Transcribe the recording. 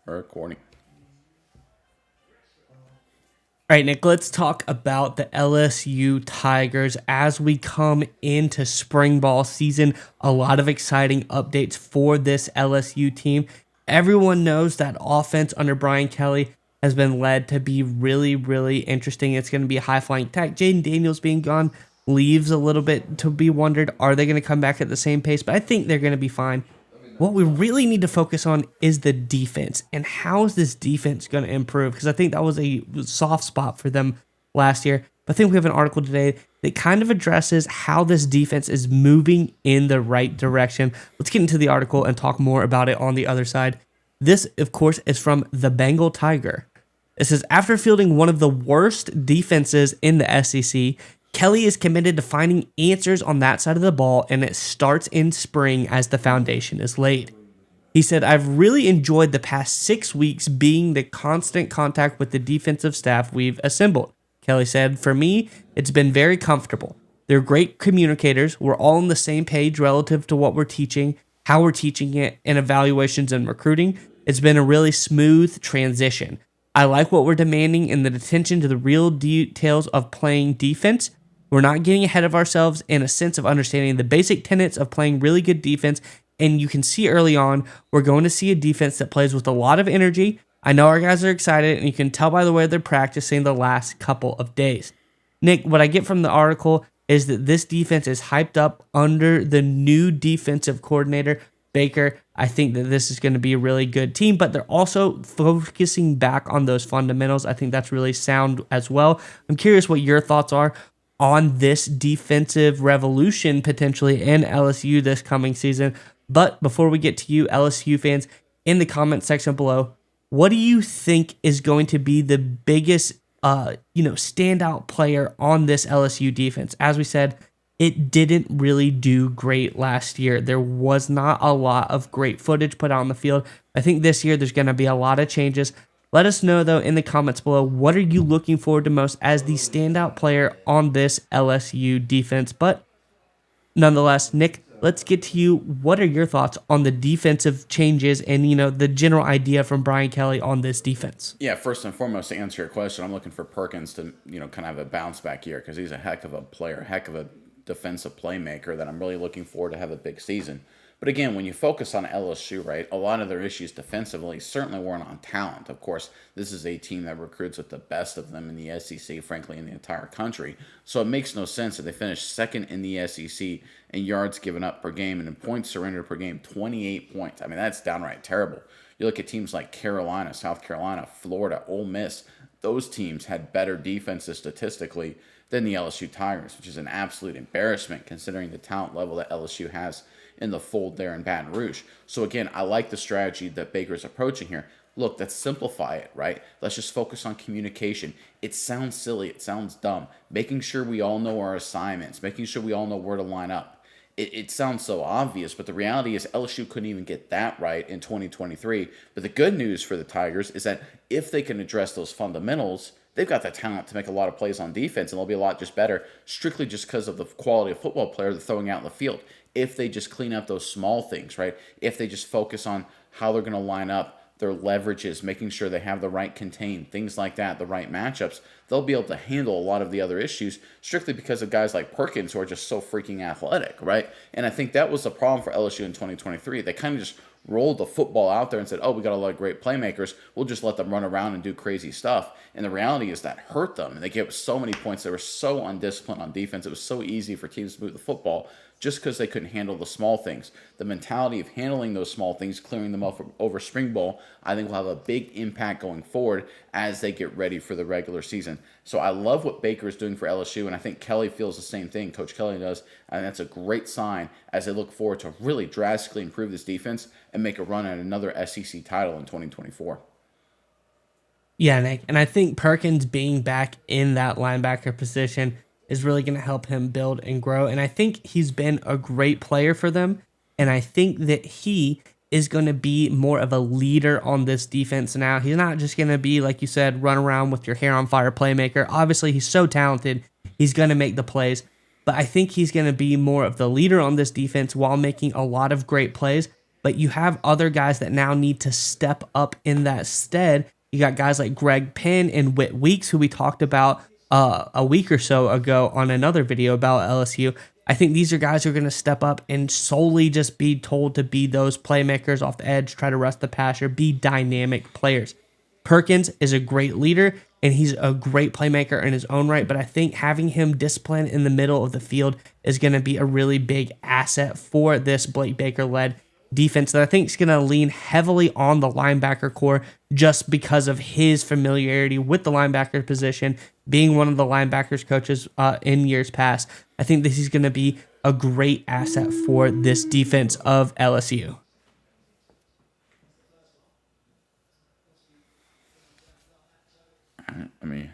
Recording. All right, Nick, let's talk about the LSU Tigers as we come into spring ball season. A lot of exciting updates for this LSU team. Everyone knows that offense under Brian Kelly has been led to be really, really interesting. It's going to be a high flying attack. Jaden Daniels being gone leaves a little bit to be wondered. Are they going to come back at the same pace? But I think they're going to be fine. What we really need to focus on is the defense and how is this defense going to improve? Because I think that was a soft spot for them last year. But I think we have an article today that kind of addresses how this defense is moving in the right direction. Let's get into the article and talk more about it on the other side. This, of course, is from the Bengal Tiger. It says, after fielding one of the worst defenses in the SEC, Kelly is committed to finding answers on that side of the ball, and it starts in spring as the foundation is laid. He said, I've really enjoyed the past 6 weeks being the constant contact with the defensive staff we've assembled. Kelly said, for me, it's been very comfortable. They're great communicators. We're all on the same page relative to what we're teaching, how we're teaching it, and evaluations and recruiting. It's been a really smooth transition. I like what we're demanding and the attention to the real details of playing defense. We're not getting ahead of ourselves in a sense of understanding the basic tenets of playing really good defense. And you can see early on, we're going to see a defense that plays with a lot of energy. I know our guys are excited, and you can tell by the way they're practicing the last couple of days. Nick, what I get from the article is that this defense is hyped up under the new defensive coordinator, Baker. I think that this is going to be a really good team, but they're also focusing back on those fundamentals. I think that's really sound as well. I'm curious what your thoughts are on this defensive revolution potentially in LSU this coming season. But before we get to you, LSU fans, in the comment section below, what do you think is going to be the biggest, standout player on this LSU defense? As we said, it didn't really do great last year. There was not a lot of great footage put out on the field. I think this year there's going to be a lot of changes. Let us know, though, in the comments below, what are you looking forward to most as the standout player on this LSU defense? But nonetheless, Nick, let's get to you. What are your thoughts on the defensive changes and, the general idea from Brian Kelly on this defense? Yeah, first and foremost, to answer your question, I'm looking for Perkins to, kind of have a bounce back year because he's a heck of a player, heck of a defensive playmaker that I'm really looking forward to have a big season. But again, when you focus on LSU, right, a lot of their issues defensively certainly weren't on talent. Of course, this is a team that recruits with the best of them in the SEC, frankly, in the entire country. So it makes no sense that they finished second in the SEC in yards given up per game and in points surrendered per game, 28 points. I mean, that's downright terrible. You look at teams like Carolina, South Carolina, Florida, Ole Miss. Those teams had better defenses statistically than the LSU Tigers, which is an absolute embarrassment considering the talent level that LSU has in the fold there in Baton Rouge. So again, I like the strategy that Baker's approaching here. Look, let's simplify it, right? Let's just focus on communication. It sounds silly. It sounds dumb. Making sure we all know our assignments, making sure we all know where to line up. It sounds so obvious, but the reality is LSU couldn't even get that right in 2023. But the good news for the Tigers is that if they can address those fundamentals, they've got the talent to make a lot of plays on defense, and they'll be a lot just better strictly just because of the quality of football player they're throwing out in the field. If they just clean up those small things, right? If they just focus on how they're going to line up their leverages, making sure they have the right contain, things like that, the right matchups, they'll be able to handle a lot of the other issues strictly because of guys like Perkins who are just so freaking athletic, right? And I think that was the problem for LSU in 2023. They kind of just rolled the football out there and said, oh, we got a lot of great playmakers. We'll just let them run around and do crazy stuff. And the reality is that hurt them. And they gave up so many points. They were so undisciplined on defense. It was so easy for teams to move the football just because they couldn't handle the small things. The mentality of handling those small things, clearing them up over spring ball, I think will have a big impact going forward as they get ready for the regular season. So I love what Baker is doing for LSU, and I think Kelly feels the same thing. Coach Kelly does, and that's a great sign as they look forward to really drastically improve this defense and make a run at another SEC title in 2024. Yeah, Nick, and I think Perkins being back in that linebacker position is really going to help him build and grow. And I think he's been a great player for them. And I think that he is going to be more of a leader on this defense now. He's not just going to be, like you said, run around with your hair on fire playmaker. Obviously, he's so talented. He's going to make the plays. But I think he's going to be more of the leader on this defense while making a lot of great plays. but you have other guys that now need to step up in that stead. You got guys like Greg Penn and Whit Weeks, who we talked about a week or so ago on another video about LSU. I think these are guys who are going to step up and solely just be told to be those playmakers off the edge, try to rush the passer, be dynamic players. Perkins is a great leader and he's a great playmaker in his own right, but I think having him disciplined in the middle of the field is going to be a really big asset for this Blake Baker-led defense that I think is going to lean heavily on the linebacker core just because of his familiarity with the linebacker position, being one of the linebackers coaches in years past. I think this is going to be a great asset for this defense of LSU. Let me